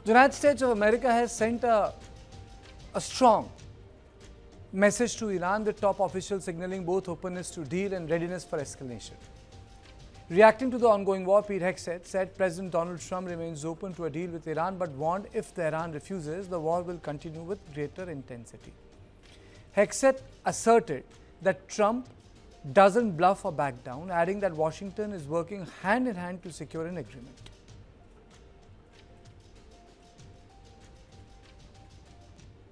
The United States of America has sent a strong message to Iran, with top officials signaling both openness to deal and readiness for escalation. Reacting to the ongoing war, Hegseth said President Donald Trump remains open to a deal with Iran, but warned if Tehran refuses, the war will continue with greater intensity. Hegseth asserted that Trump doesn't bluff or back down, adding that Washington is working hand in hand to secure an agreement.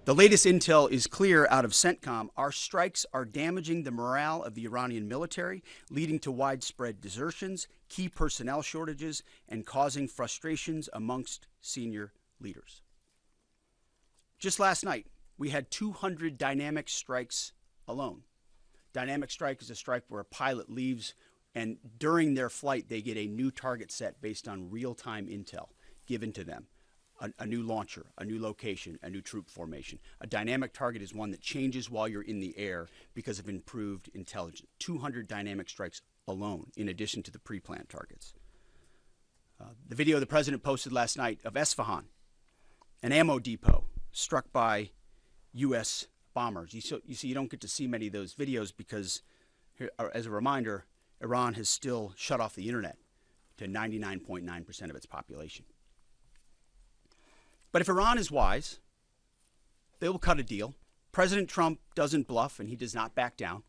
The latest intel is clear out of CENTCOM. Our strikes are damaging the morale of the Iranian military, leading to widespread desertions, key personnel shortages, and causing frustrations amongst senior leaders. Just last night, we had 200 dynamic strikes alone. Dynamic strike is a strike where a pilot leaves, and during their flight, they get a new target set based on real-time intel given to them. A new launcher, a new location, a new troop formation. A dynamic target is one that changes while you're in the air because of improved intelligence. 200 dynamic strikes alone, in addition to the pre-planned targets. The video the president posted last night of Esfahan, an ammo depot struck by U.S. bombers. You see, you don't get to see many of those videos because, as a reminder, Iran has still shut off the internet to 99.9% of its population. But if Iran is wise, they will cut a deal. President Trump doesn't bluff, and he does not back down.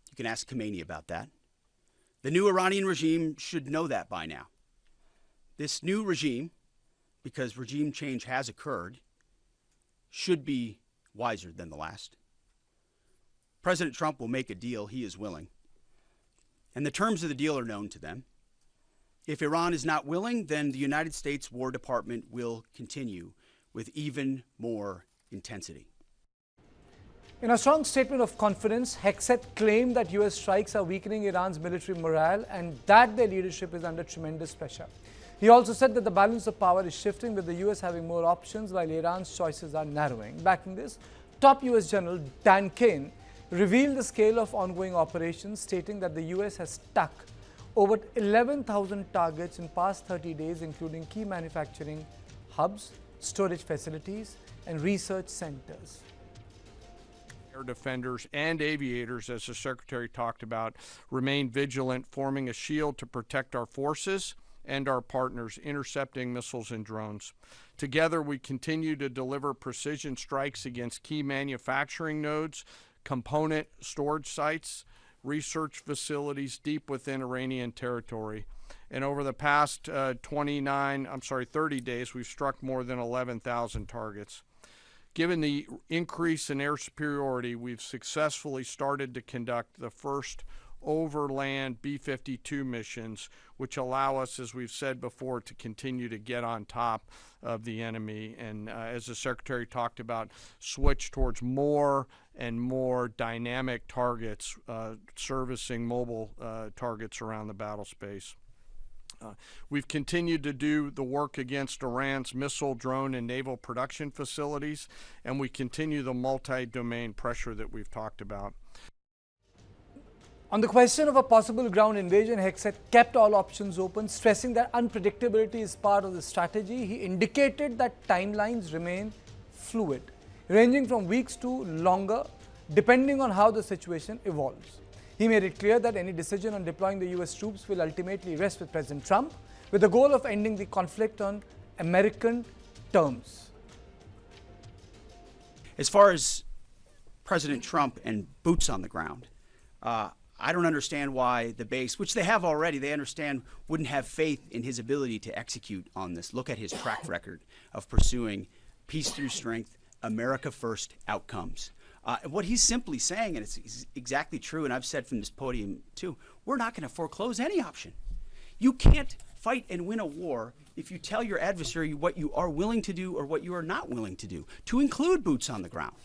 You can ask Khomeini about that. The new Iranian regime should know that by now. This new regime, because regime change has occurred, should be wiser than the last. President Trump will make a deal. He is willing. And the terms of the deal are known to them. If Iran is not willing, then the United States War Department will continue with even more intensity. In a strong statement of confidence, Hegseth claimed that U.S. strikes are weakening Iran's military morale and that their leadership is under tremendous pressure. He also said that the balance of power is shifting, with the U.S. having more options while Iran's choices are narrowing. Backing this, top U.S. General Dan Caine revealed the scale of ongoing operations, stating that the U.S. has struck over 11,000 targets in past 30 days, including key manufacturing hubs, storage facilities, and research centers. Air defenders and aviators, as the Secretary talked about, remain vigilant, forming a shield to protect our forces and our partners, intercepting missiles and drones. Together, we continue to deliver precision strikes against key manufacturing nodes, component storage sites, research facilities deep within Iranian territory. And over the past 30 days, we've struck more than 11,000 targets. Given the increase in air superiority, we've successfully started to conduct the first overland B-52 missions, which allow us, as we've said before, to continue to get on top of the enemy. And as the Secretary talked about, switch towards more and more dynamic targets, servicing mobile targets around the battle space. We've continued to do the work against Iran's missile, drone, and naval production facilities, and we continue the multi-domain pressure that we've talked about. On the question of a possible ground invasion, Hegseth kept all options open, stressing that unpredictability is part of the strategy. He indicated that timelines remain fluid, ranging from weeks to longer, depending on how the situation evolves. He made it clear that any decision on deploying the U.S. troops will ultimately rest with President Trump, with the goal of ending the conflict on American terms. As far as President Trump and boots on the ground, I don't understand why the base, which they have already, they understand, wouldn't have faith in his ability to execute on this. Look at his track record of pursuing peace through strength, America first outcomes. What he's simply saying, and it's exactly true, and I've said from this podium too, we're not going to foreclose any option. You can't fight and win a war if you tell your adversary what you are willing to do or what you are not willing to do, to include boots on the ground.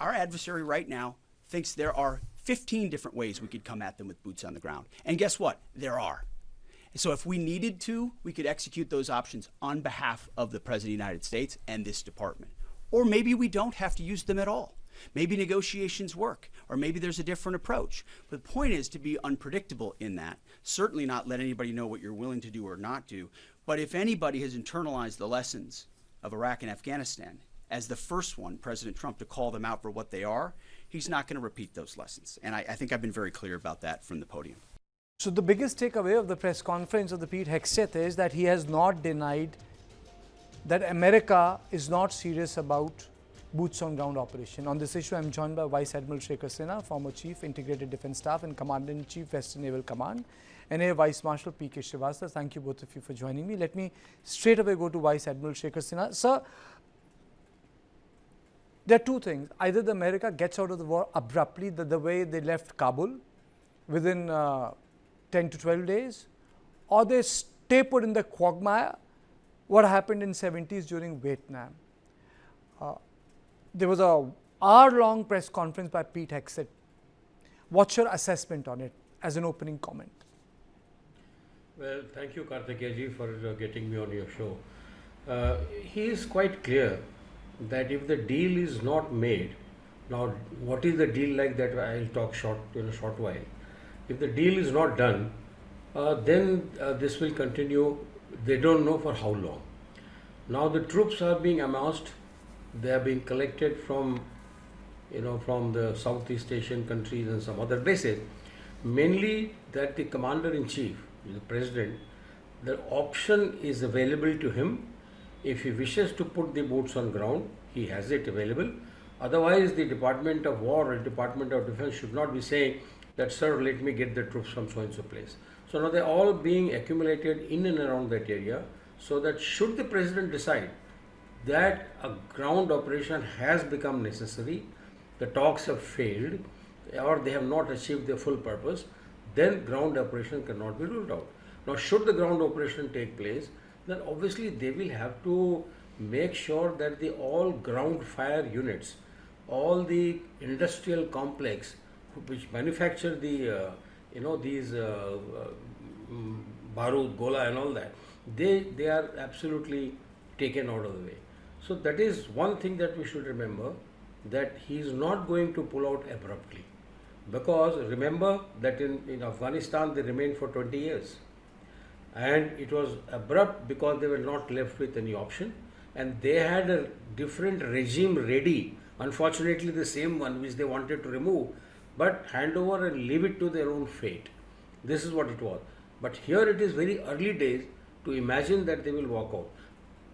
Our adversary right now thinks there are 15 different ways we could come at them with boots on the ground. And guess what? There are. So if we needed to, we could execute those options on behalf of the President of the United States and this department. Or maybe we don't have to use them at all. Maybe negotiations work, or maybe there's a different approach. But the point is to be unpredictable in that. Certainly not let anybody know what you're willing to do or not do, But if anybody has internalized the lessons of Iraq and Afghanistan, as the first one, President Trump, to call them out for what they are, he's not going to repeat those lessons. And I think I've been very clear about that from the podium. So the biggest takeaway of the press conference of the Pete Hegseth is that he has not denied that America is not serious about boots on ground operation. On this issue, I'm joined by Vice Admiral Shekhar Sinha, former Chief Integrated Defence Staff and Commander-in-Chief Western Naval Command, and Air Vice Marshal P.K. Srivastava. Thank you both of you for joining me. Let me straight away go to Vice Admiral Shekhar Sinha. Sir, there are two things. Either the America gets out of the war abruptly, the way they left Kabul within 10 to 12 days, or they stay put in the quagmire, what happened in 70s during Vietnam. There was a hour-long press conference by Pete Hegseth. What's your assessment on it as an opening comment? Well, thank you, Kartikeya ji, for getting me on your show. He is quite clear that if the deal is not made, now what is the deal like that? I'll talk in a short while. If the deal is not done, then this will continue. They don't know for how long. Now the troops are being amassed. They are being collected from, from the Southeast Asian countries and some other places. Mainly that the commander-in-chief, the president, the option is available to him. If he wishes to put the boots on ground, he has it available. Otherwise, the Department of War or Department of Defense should not be saying that, sir, let me get the troops from so and so place. So now they're all being accumulated in and around that area, so that should the president decide that a ground operation has become necessary, the talks have failed, or they have not achieved their full purpose, then ground operation cannot be ruled out. Now, should the ground operation take place, then obviously they will have to make sure that the all ground fire units, all the industrial complex which manufacture the these barud, gola and all that, they are absolutely taken out of the way. So that is one thing that we should remember, that he is not going to pull out abruptly, because remember that in Afghanistan they remained for 20 years and it was abrupt because they were not left with any option and they had a different regime ready, unfortunately the same one which they wanted to remove, but hand over and leave it to their own fate. This is what it was. But here it is very early days to imagine that they will walk out.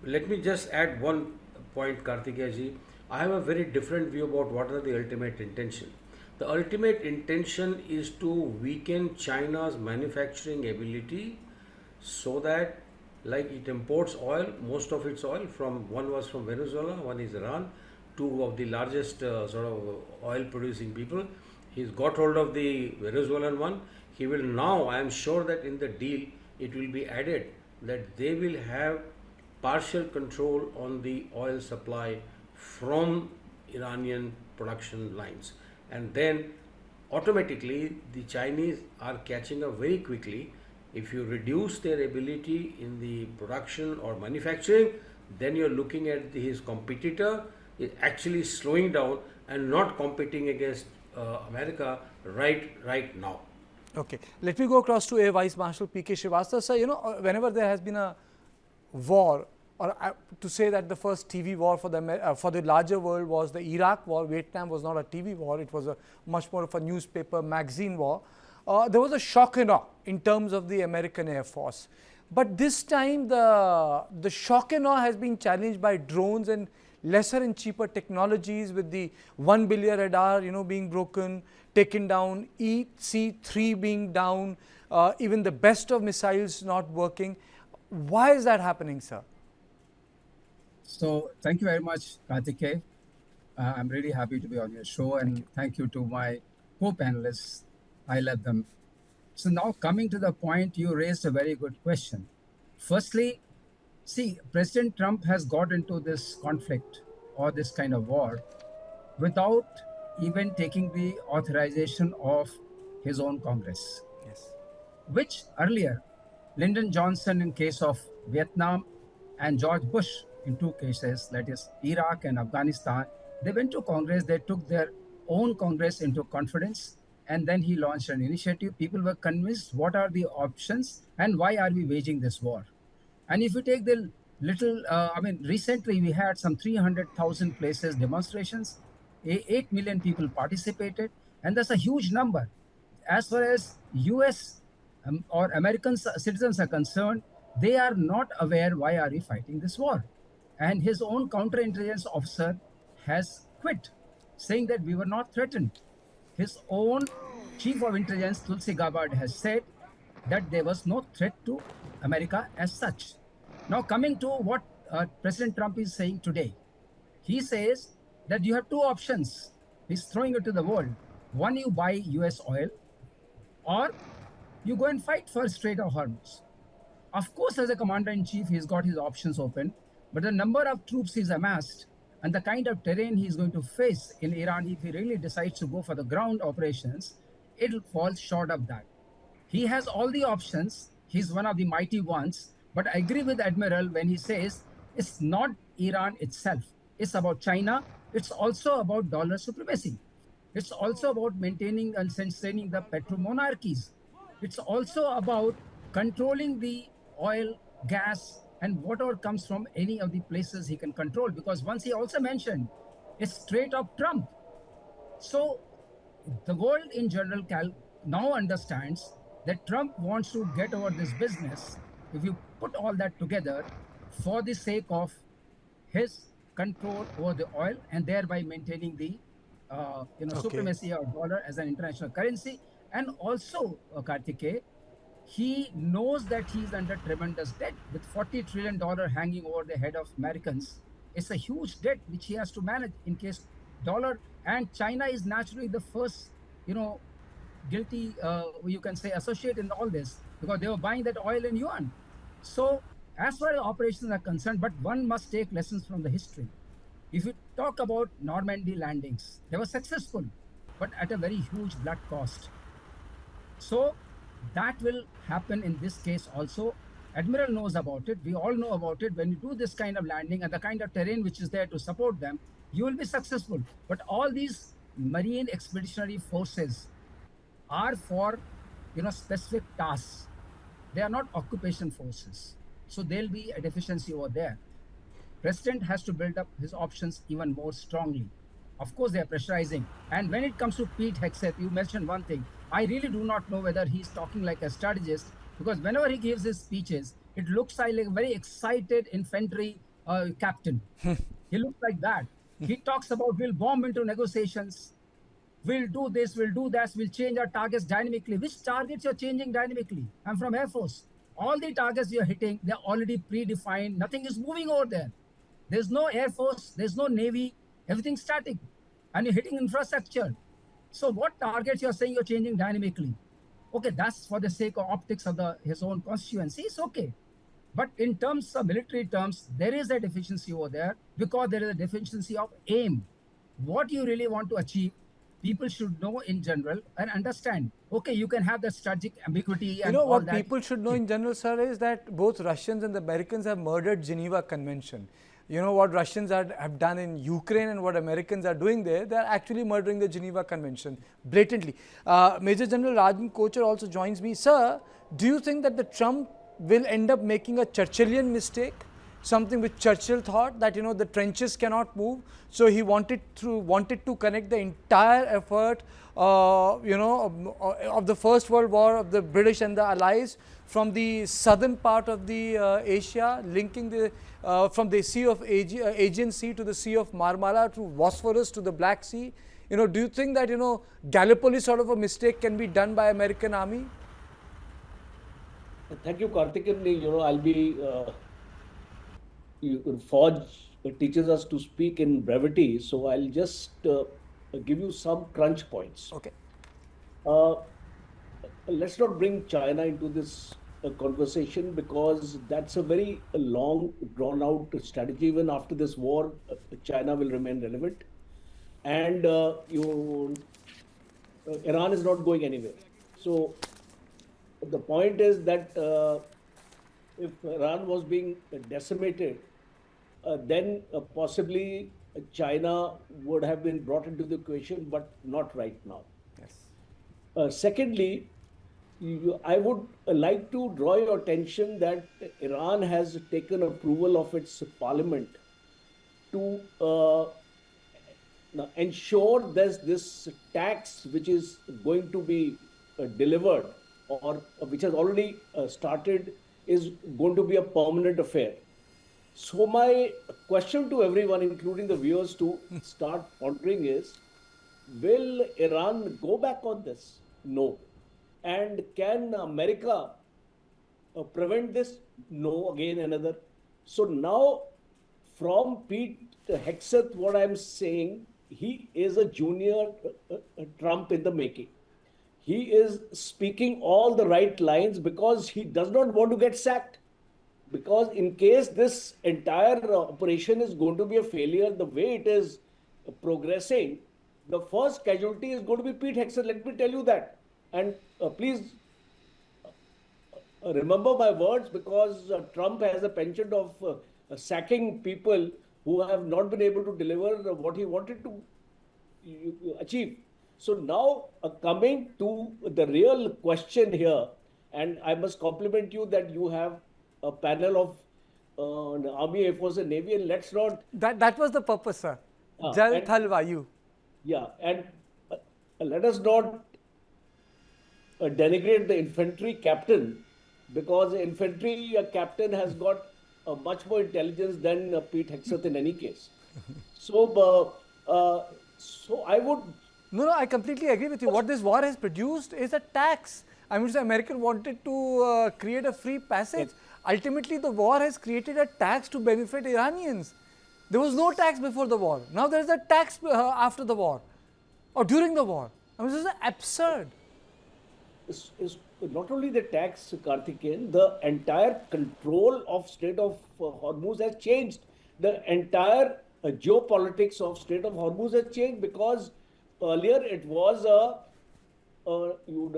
Let me just add one point, Kartikeya ji. I have a very different view about what are the ultimate intention. The ultimate intention is to weaken China's manufacturing ability so that, like it imports oil, most of its oil from, one was from Venezuela, one is Iran, two of the largest sort of oil producing people. He's got hold of the Venezuelan one. He will now, I am sure that in the deal it will be added that they will have partial control on the oil supply from Iranian production lines, and then automatically the Chinese are catching up very quickly. If you reduce their ability in the production or manufacturing, then you're looking at his competitor is actually slowing down and not competing against America right now. Okay, let me go across to Air Vice Marshal P.K. Srivastava. Sir, whenever there has been a war, or to say that the first TV war for the larger world was the Iraq war. Vietnam was not a TV war, it was a much more of a newspaper magazine war. There was a shock and awe in terms of the American Air Force. But this time the shock and awe has been challenged by drones and lesser and cheaper technologies, with the 1 billion radar being broken, taken down, EC-3 being down, even the best of missiles not working. Why is that happening, sir? So thank you very much, Kartikeya. I'm really happy to be on your show, and thank you to my co-panelists. I love them. So now coming to the point, you raised a very good question. Firstly, see, President Trump has got into this conflict or this kind of war without even taking the authorization of his own Congress. Yes. Which earlier, Lyndon Johnson in case of Vietnam and George Bush in two cases, that is Iraq and Afghanistan, they went to Congress, they took their own Congress into confidence, and then he launched an initiative. People were convinced what are the options and why are we waging this war. And if you take the little, recently we had some 300,000 places demonstrations, 8 million people participated, and that's a huge number. As far as US or American citizens are concerned, they are not aware why are we fighting this war. And his own counterintelligence officer has quit, saying that we were not threatened. His own chief of intelligence, Tulsi Gabbard, has said that there was no threat to America as such. Now, coming to what President Trump is saying today, he says that you have two options. He's throwing it to the world. One, you buy US oil, or you go and fight for Strait of Hormuz. Of course, as a commander in chief, he's got his options open, but the number of troops he's amassed and the kind of terrain he's going to face in Iran, if he really decides to go for the ground operations, it'll fall short of that. He has all the options. He's one of the mighty ones. But I agree with Admiral when he says it's not Iran itself. It's about China. It's also about dollar supremacy. It's also about maintaining and sustaining the petromonarchies. It's also about controlling the oil, gas, and whatever comes from any of the places he can control. Because once he also mentioned, it's straight up Trump. So the world in general now understands that Trump wants to get over this business. If you put all that together for the sake of his control over the oil and thereby maintaining the supremacy of dollar as an international currency, and also Kartikeya, he knows that he's under tremendous debt with $40 trillion hanging over the head of Americans. It's a huge debt which he has to manage in case dollar, and China is naturally the first, guilty, you can say, associate in all this, because they were buying that oil in yuan. So as far as operations are concerned, but one must take lessons from the history. If you talk about Normandy landings, they were successful, but at a very huge blood cost. So that will happen in this case also. Admiral knows about it. We all know about it. When you do this kind of landing and the kind of terrain which is there to support them, you will be successful. But all these marine expeditionary forces are for specific tasks. They are not occupation forces. So there'll be a deficiency over there. President has to build up his options even more strongly. Of course, they are pressurizing. And when it comes to Pete Hegseth, you mentioned one thing. I really do not know whether he's talking like a strategist, because whenever he gives his speeches, it looks like a very excited infantry captain. He looks like that. He talks about we'll bomb into negotiations, we'll do this, we'll do that, we'll change our targets dynamically. Which targets you're changing dynamically? I'm from Air Force. All the targets you're hitting, they're already predefined. Nothing is moving over there. There's no Air Force, there's no Navy, everything's static. And you're hitting infrastructure. So what targets you're saying you're changing dynamically? Okay, that's for the sake of optics of his own constituency, it's okay. But in terms of military terms, there is a deficiency over there because there is a deficiency of aim. What you really want to achieve, people should know in general and understand. Okay, you can have the strategic ambiguity and all what that. people should know in general, sir, is that both Russians and the Americans have murdered Geneva Convention. You know what Russians have done in Ukraine and what Americans are doing there, they are actually murdering the Geneva Convention blatantly. Major General Rajan Kochar also joins me. Sir, do you think that the Trump will end up making a Churchillian mistake? Something which Churchill thought, that the trenches cannot move, so he wanted to connect the entire effort of the First World War of the British and the Allies from the southern part of the Asia, linking from the Sea of Aegean Sea to the Sea of Marmara to Bosphorus to the Black Sea. Do you think that Gallipoli sort of a mistake can be done by American army? Thank you, Kartikeya. I'll be. Forge teaches us to speak in brevity, so I'll just give you some crunch points. Okay. Let's not bring China into this conversation, because that's a very long, drawn-out strategy. Even after this war, China will remain relevant, and Iran is not going anywhere. So the point is that if Iran was being decimated, then possibly China would have been brought into the equation, but not right now. Yes. Secondly, I would like to draw your attention that Iran has taken approval of its parliament to ensure there's this tax which is going to be delivered or which has already started is going to be a permanent affair. So my question to everyone, including the viewers, to start pondering is, will Iran go back on this? No. And can America prevent this? No, again, another. So now, from Pete Hegseth, what I'm saying, he is a junior Trump in the making. He is speaking all the right lines because he does not want to get sacked. Because in case this entire operation is going to be a failure, the way it is progressing, the first casualty is going to be Pete Hegseth. Let me tell you that. And please remember my words, because Trump has a penchant of sacking people who have not been able to deliver what he wanted to achieve. So now coming to the real question here, and I must compliment you that you have a panel of Army, Air Force and Navy, and let's not... That was the purpose, sir. Jal and- Thal Vayu. Yeah, and let us not denigrate the infantry captain, because the infantry captain has got much more intelligence than Pete Hegseth in any case. So, so I would... No, I completely agree with you. What this war has produced is a tax. I mean, the American wanted to create a free passage. Ultimately, the war has created a tax to benefit Iranians. There was no tax before the war. Now there is a tax after the war or during the war. I mean, this is absurd. Is not only the tax, Kartikeya, the entire control of Strait of Hormuz has changed. The entire geopolitics of Strait of Hormuz has changed, because earlier it was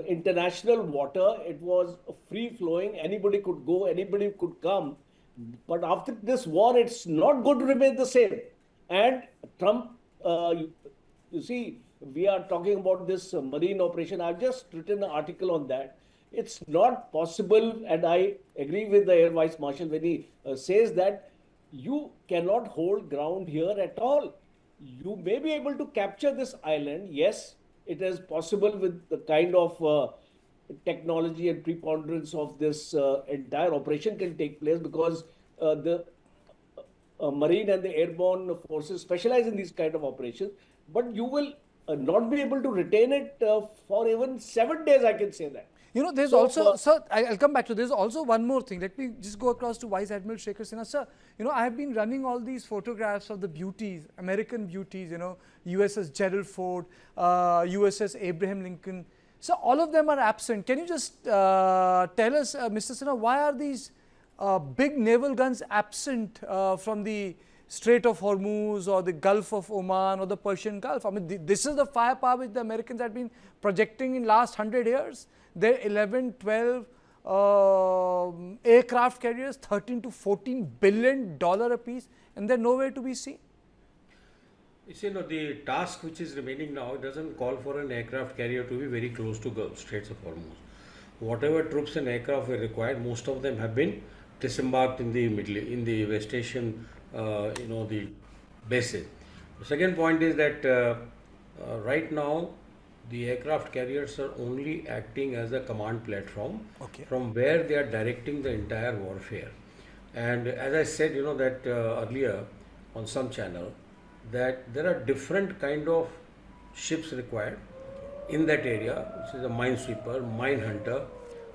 international water, it was free flowing, anybody could go, anybody could come. But after this war, it's not going to remain the same. And Trump, you see, we are talking about this marine operation. I've just written an article on that. It's not possible, and I agree with the Air Vice Marshal when he says that you cannot hold ground here at all. You may be able to capture this island. Yes, it is possible with the kind of technology and preponderance of this entire operation can take place, because the marine and the airborne forces specialize in these kind of operations. But you will not be able to retain it for even 7 days, I can say that. You know, there's So, also, sir, I'll come back to this. There's also one more thing. Let me just go across to Vice Admiral Shekhar Sinha. Sir, you know, I have been running all these photographs of the beauties, American beauties, you know, USS Gerald Ford, USS Abraham Lincoln. So all of them are absent. Can you just tell us, Mr. Sinha, why are these big naval guns absent from the Strait of Hormuz or the Gulf of Oman or the Persian Gulf? I mean, this is the firepower which the Americans have been projecting in last 100 years. Their 11, 12 aircraft carriers, $13 to $14 billion a piece, and they're nowhere to be seen. You see, the task which is remaining now doesn't call for an aircraft carrier to be very close to Gulf Straits of Hormuz. Whatever troops and aircraft were required, most of them have been disembarked in the West Asian, the basin. The second point is that right now the aircraft carriers are only acting as a command platform from where they are directing the entire warfare. And as I said, that earlier on some channel, that there are different kind of ships required in that area, which is a minesweeper, mine hunter,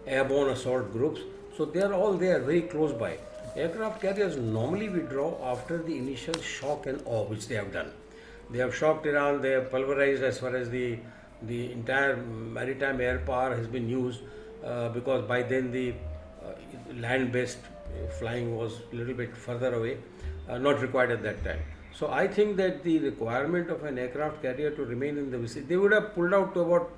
airborne assault groups. So they are all there, very close by. Aircraft carriers normally withdraw after the initial shock and awe, which they have done. They have shocked Iran, they have pulverized as far as the entire maritime air power has been used, because by then the land-based flying was a little bit further away, not required at that time. So I think that the requirement of an aircraft carrier to remain in the vicinity, they would have pulled out to about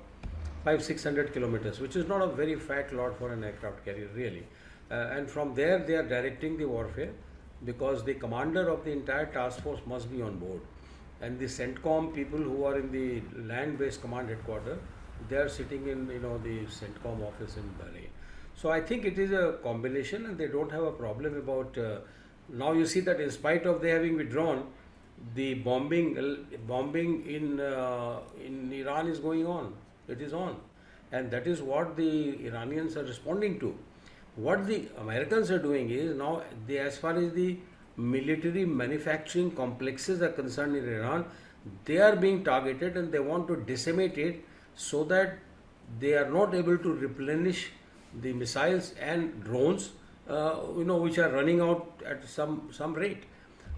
500-600 kilometers, which is not a very fat lot for an aircraft carrier really. And from there they are directing the warfare, because the commander of the entire task force must be on board. And the CENTCOM people who are in the land-based command headquarters they are sitting in the CENTCOM office in Bahrain. So I think it is a combination, and they don't have a problem about. Now you see that in spite of they having withdrawn, the bombing in Iran is going on. It is on, and that is what the Iranians are responding to. What the Americans are doing is now, as far as the military manufacturing complexes are concerned in Iran, they are being targeted and they want to decimate it so that they are not able to replenish the missiles and drones, which are running out at some rate.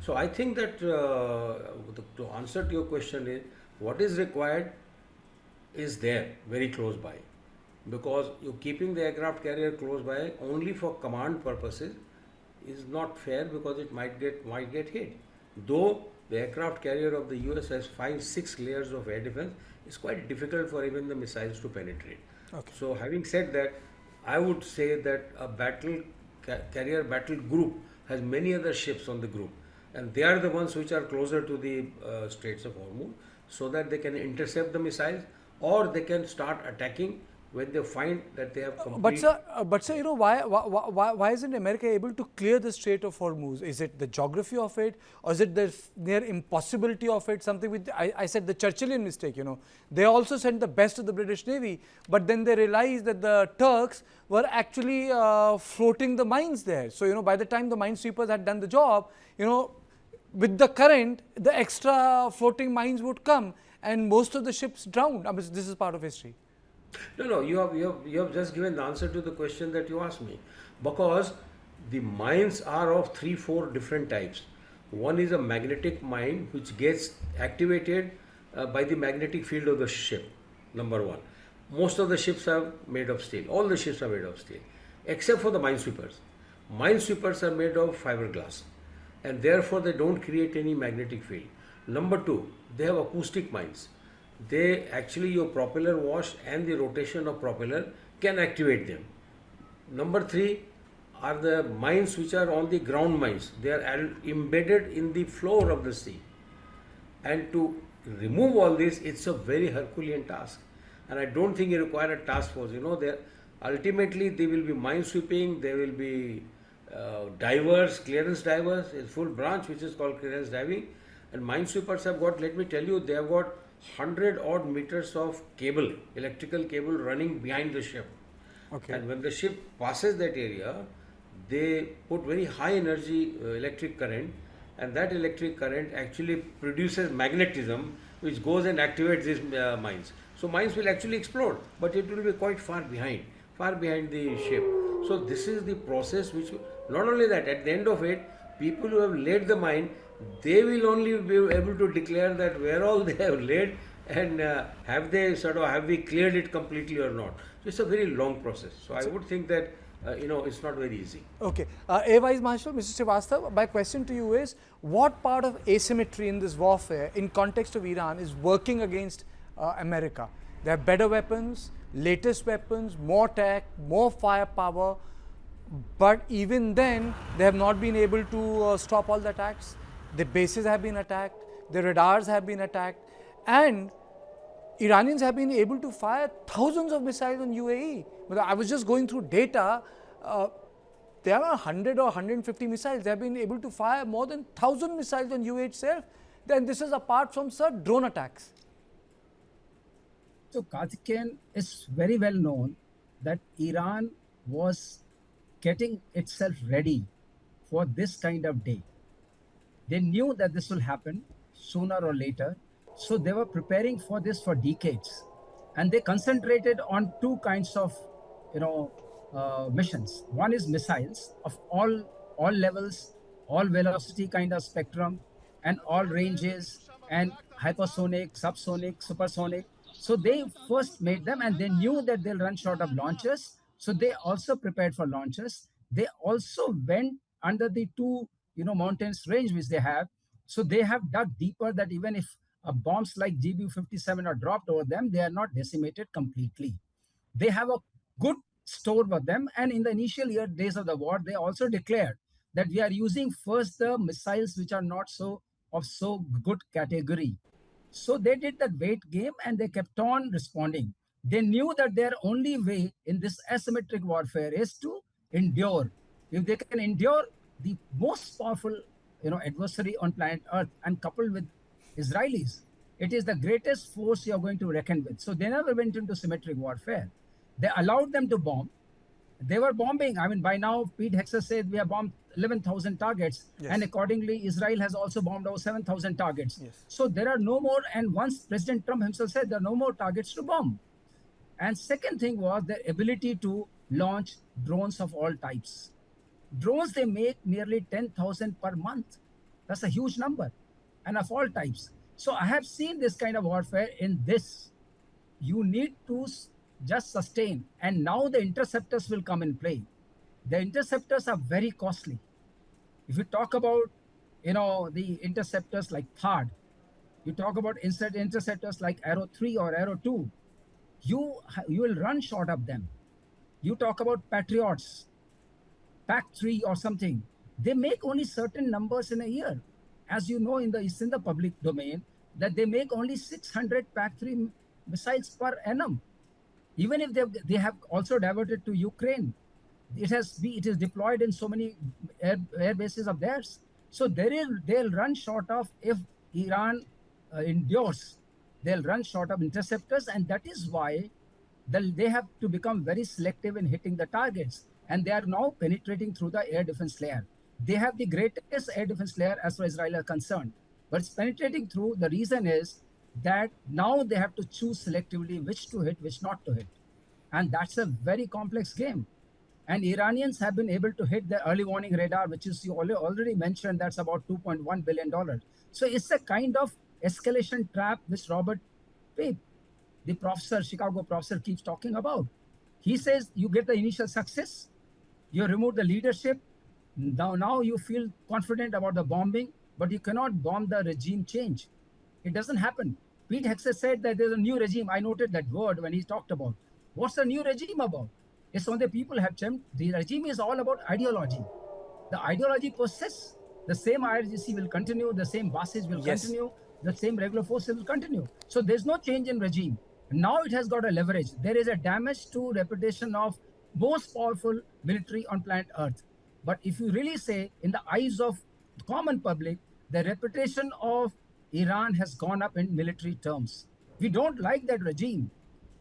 So I think that to answer to your question is, what is required is there very close by, because you keeping the aircraft carrier close by only for command purposes is not fair, because it might get hit. Though the aircraft carrier of the US has 5-6 layers of air defense, it's quite difficult for even the missiles to penetrate. Okay. So having said that, I would say that a carrier battle group has many other ships on the group, and they are the ones which are closer to the Straits of Hormuz, so that they can intercept the missiles, or they can start attacking when they find that they have complete. But sir, why isn't America able to clear the Strait of Hormuz? Is it the geography of it, or is it the near impossibility of it? Something with I said the Churchillian mistake. They also sent the best of the British Navy, but then they realized that the Turks were actually floating the mines there. So by the time the minesweepers had done the job, with the current, the extra floating mines would come, and most of the ships drowned. I mean, this is part of history. No, you have just given the answer to the question that you asked me, because the mines are of 3-4 different types. One is a magnetic mine which gets activated by the magnetic field of the ship. Number one, most of the ships are made of steel. All the ships are made of steel, except for the minesweepers. Minesweepers are made of fiberglass, and therefore they don't create any magnetic field. Number two, they have acoustic mines. They actually, your propeller wash and the rotation of propeller can activate them. Number three are the mines which are on the ground mines. They are embedded in the floor of the sea, and to remove all this, it's a very Herculean task, and I don't think you require a task force. Ultimately they will be mine sweeping, there will be divers, clearance divers, a full branch which is called clearance diving, and minesweepers have got, let me tell you, they have got 100 odd meters of cable, electrical cable running behind the ship. Okay. And when the ship passes that area, they put very high energy electric current, and that electric current actually produces magnetism which goes and activates these mines. So mines will actually explode, but it will be quite far behind the ship. So this is the process which, not only that, at the end of it, people who have laid the mine, they will only be able to declare that where all they have laid, and have we cleared it completely or not. So it's a very long process. So I would think that it's not very easy. Okay. Air Vice Marshal, Mr. Srivastava, my question to you is, what part of asymmetry in this warfare, in context of Iran, is working against America? They have better weapons, latest weapons, more tech, more firepower, but even then, they have not been able to stop all the attacks. The bases have been attacked, the radars have been attacked, and Iranians have been able to fire thousands of missiles on UAE. But I was just going through data. There are 100 or 150 missiles. They have been able to fire more than 1,000 missiles on UAE itself. Then this is apart from, sir, drone attacks. So Kartikeya, is very well known that Iran was getting itself ready for this kind of day. They knew that this will happen sooner or later. So they were preparing for this for decades. And they concentrated on two kinds of, missions. One is missiles of all levels, all velocity kind of spectrum, and all ranges, and hypersonic, subsonic, supersonic. So they first made them, and they knew that they'll run short of launchers. So they also prepared for launchers. They also went under the two mountains range which they have. So they have dug deeper, that even if bombs like GBU-57 are dropped over them, they are not decimated completely. They have a good store for them. And in the initial days of the war, they also declared that we are using first the missiles which are not of so good category. So they did that weight game, and they kept on responding. They knew that their only way in this asymmetric warfare is to endure. If they can endure the most powerful, adversary on planet Earth, and coupled with Israelis, it is the greatest force you are going to reckon with. So they never went into symmetric warfare. They allowed them to bomb. They were bombing. I mean, by now, Pete Hegseth said we have bombed 11,000 targets. Yes. And accordingly, Israel has also bombed over 7,000 targets. Yes. So there are no more. And once President Trump himself said there are no more targets to bomb. And second thing was their ability to launch drones of all types. Drones, they make nearly 10,000 per month. That's a huge number, and of all types. So I have seen this kind of warfare in this. You need to just sustain. And now the interceptors will come in play. The interceptors are very costly. If you talk about, the interceptors like THAAD, you talk about interceptors like Arrow 3 or Arrow 2, you will run short of them. You talk about Patriots, PAC-3 or something. They make only certain numbers in a year. As you know, it's in the public domain that they make only 600 PAC-3 missiles per annum. Even if they have also diverted to Ukraine, it is deployed in so many air bases of theirs. So they'll run short of, if Iran endures, they'll run short of interceptors, and that is why they have to become very selective in hitting the targets. And they are now penetrating through the air defense layer. They have the greatest air defense layer as far as Israel is concerned, but it's penetrating through. The reason is that now they have to choose selectively which to hit, which not to hit. And that's a very complex game. And Iranians have been able to hit the early warning radar, which is, you already mentioned, that's about $2.1 billion. So it's a kind of escalation trap which Robert Pape, the professor, Chicago professor, keeps talking about. He says you get the initial success, you remove the leadership, now you feel confident about the bombing, but you cannot bomb the regime change. It doesn't happen. Pete Hegseth said that there's a new regime. I noted that word when he talked about. What's the new regime about? It's when the people have changed. The regime is all about ideology. The ideology persists. The same IRGC will continue, the same bases will continue, the same regular forces will continue. So there's no change in regime. Now it has got a leverage. There is a damage to reputation of most powerful military on planet Earth. But if you really say, in the eyes of the common public, the reputation of Iran has gone up in military terms. We don't like that regime,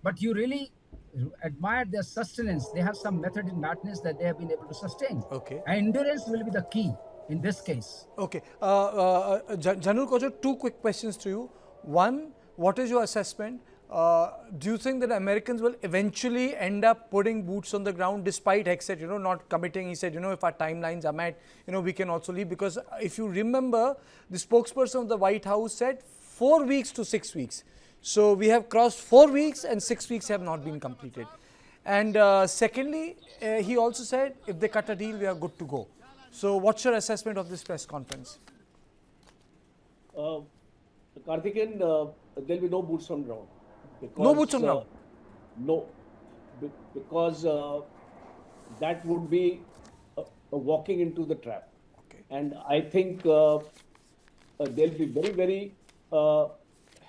but you really admire their sustenance. They have some method in madness that they have been able to sustain. Okay. And endurance will be the key in this case. Okay. General Kochhar, two quick questions to you. One, what is your assessment? Do you think that Americans will eventually end up putting boots on the ground despite Hegseth, not committing? He said, if our timelines are met, we can also leave. Because if you remember, the spokesperson of the White House said 4 weeks to 6 weeks. So we have crossed 4 weeks and 6 weeks have not been completed. And secondly, he also said, if they cut a deal, we are good to go. So what's your assessment of this press conference? Kartikeyan, there'll be no boots on ground. Because, no boots on ground? No, because that would be walking into the trap. Okay. And I think there'll be very, very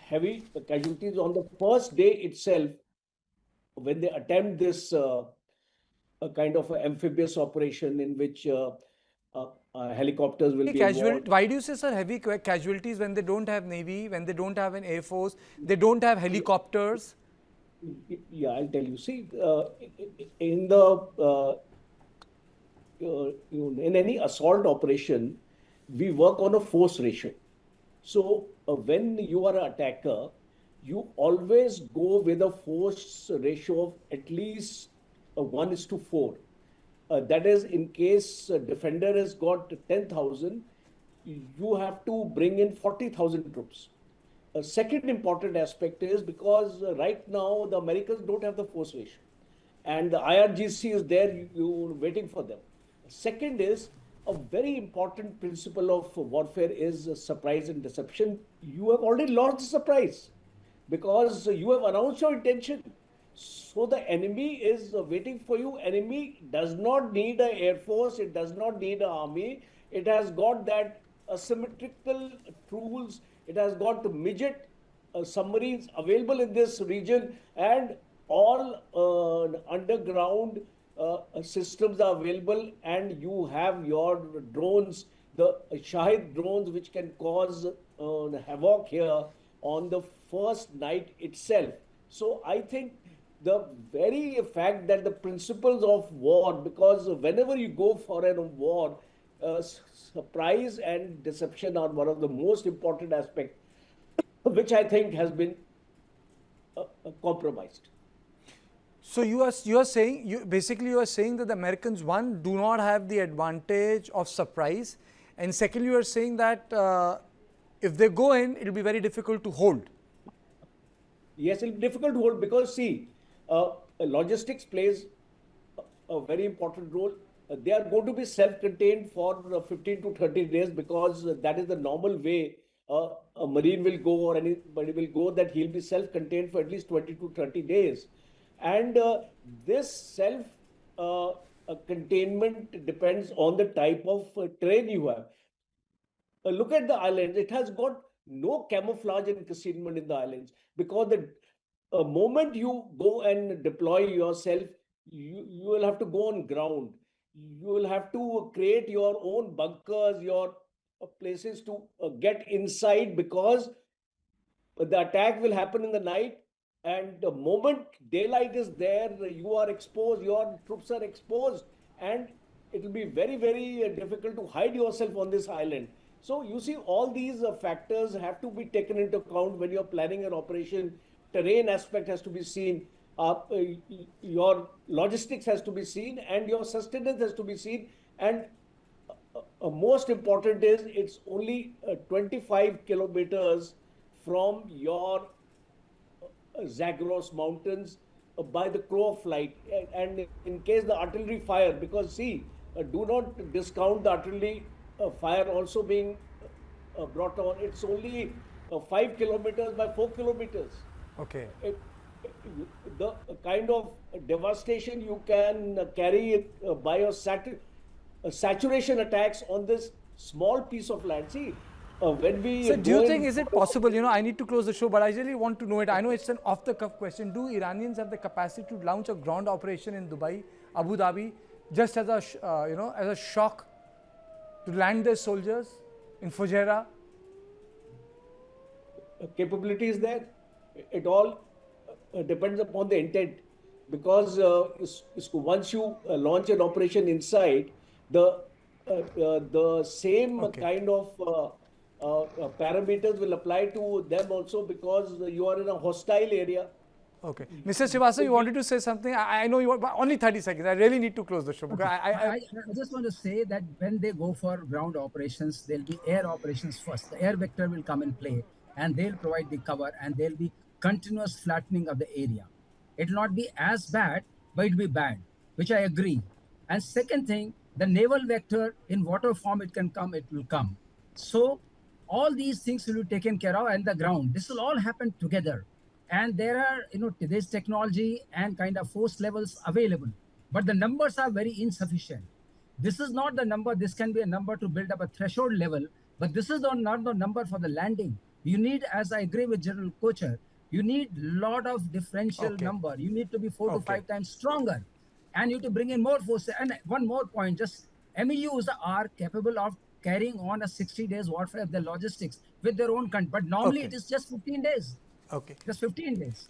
heavy casualties on the first day itself when they attempt this kind of amphibious operation in which helicopters will be involved. Why do you say, sir, heavy casualties when they don't have Navy, when they don't have an Air Force, they don't have helicopters? Yeah, I'll tell you. See, in the in any assault operation, we work on a force ratio. So when you are an attacker, you always go with a force ratio of at least 1:4. That is, in case a defender has got 10,000, you have to bring in 40,000 troops. A second important aspect is because right now the Americans don't have the force ratio, and the IRGC is there, you waiting for them. Second is, a very important principle of warfare is surprise and deception. You have already lost the surprise because you have announced your intention. So the enemy is waiting for you. Enemy does not need an air force. It does not need an army. It has got that asymmetrical tools. It has got the midget submarines available in this region, and all underground systems are available, and you have your drones, the Shahid drones, which can cause havoc here on the first night itself. So I think the very fact that the principles of war, because whenever you go for a war, surprise and deception are one of the most important aspects, which I think has been compromised. So you are saying, you are saying that the Americans, one, do not have the advantage of surprise, and secondly you are saying that if they go in, it will be very difficult to hold. Yes, it'll be difficult to hold because see, logistics plays a very important role. They are going to be self-contained for 15 to 30 days because that is the normal way a Marine will go or anybody will go, that he'll be self-contained for at least 20 to 30 days. And this self-containment depends on the type of terrain you have. Look at the islands. It has got no camouflage and concealment in the islands because the moment you go and deploy yourself, you will have to go on ground. You will have to create your own bunkers, your places to get inside, because the attack will happen in the night, and the moment daylight is there, you are exposed, your troops are exposed, and it will be very, very difficult to hide yourself on this island. So you see, all these factors have to be taken into account when you're planning an operation. Terrain aspect has to be seen, your logistics has to be seen, and your sustenance has to be seen. And most important is it's only 25 kilometers from your Zagros mountains by the crow of flight. And in case the artillery fire, because see, do not discount the artillery fire also being brought on. It's only 5 kilometers by 4 kilometers. Okay. The kind of devastation you can carry by your saturation attacks on this small piece of land. See, when we So do you think, is it possible, I need to close the show, but I really want to know it. I know it's an off-the-cuff question. Do Iranians have the capacity to launch a ground operation in Dubai, Abu Dhabi, just as a, as a shock to land their soldiers in Fujairah? Capability is there. It all depends upon the intent, because once you launch an operation inside, the same kind of parameters will apply to them also, because you are in a hostile area. Okay. Mr. Srivastava, you wanted to say something? I know you want, but only 30 seconds. I really need to close the show. Because I just want to say that when they go for ground operations, there'll be air operations first. The air vector will come in play, and they'll provide the cover, and there'll be continuous flattening of the area. It will not be as bad, but it'll be bad, which I agree. And second thing, the naval vector, in whatever form it can come, it will come. So all these things will be taken care of, and the ground. This will all happen together. And there are, today's technology and kind of force levels available, but the numbers are very insufficient. This is not the number. This can be a number to build up a threshold level, but this is not the number for the landing. You need, as I agree with General Kocher, you need lot of differential number. You need to be 4 to 5 times stronger, and you need to bring in more forces. And one more point, just MEUs are capable of carrying on a 60 days warfare of the logistics with their own country, but normally it is just 15 days. Okay. Just 15 days.